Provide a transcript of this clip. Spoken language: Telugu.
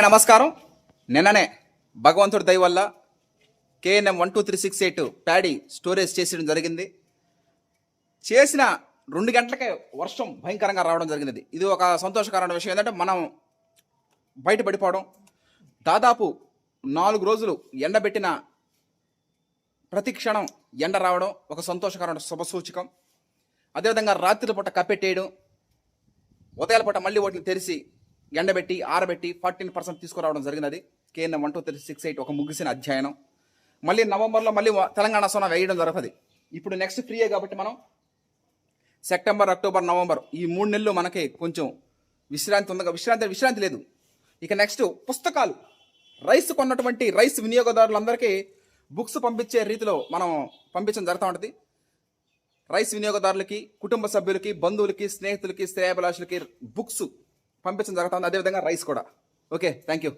నమస్కారం. నిన్ననే భగవంతుడి దయ వల్ల KNM 12368 ప్యాడీ స్టోరేజ్ చేసేయడం జరిగింది. చేసిన 2 గంటలకే వర్షం భయంకరంగా రావడం జరిగింది. ఇది ఒక సంతోషకరమైన విషయం. ఏంటంటే మనం బయటపడిపోవడం, దాదాపు 4 రోజులు ఎండబెట్టిన ప్రతి క్షణం ఎండ రావడం ఒక సంతోషకరమైన శుభసూచకం. అదేవిధంగా రాత్రి పూట కప్పెట్టేయడం, ఉదయాల పూట మళ్ళీ వాటిని తెరిచి ఎండబెట్టి ఆరబెట్టి 14% తీసుకురావడం జరిగినది. KNM 12368 ఒక ముగిసిన అధ్యయనం. మళ్ళీ నవంబర్లో మళ్ళీ తెలంగాణ సోనా వేయడం జరుగుతుంది. ఇప్పుడు నెక్స్ట్ ఫ్రీయే కాబట్టి మనం సెప్టెంబర్, అక్టోబర్, నవంబర్ ఈ 3 నెలలు మనకి కొంచెం విశ్రాంతి ఉంది. విశ్రాంతి లేదు. ఇక నెక్స్ట్ పుస్తకాలు, రైస్ కొన్నటువంటి రైస్ వినియోగదారులందరికీ బుక్స్ పంపించే రీతిలో మనం పంపించడం జరుగుతూ ఉంటుంది. రైస్ వినియోగదారులకి, కుటుంబ సభ్యులకి, బంధువులకి, స్నేహితులకి, శ్రేయాభిలాషులకి బుక్స్ పంపించడం జరుగుతుంది. అదేవిధంగా రైస్ కూడా. Okay, thank you.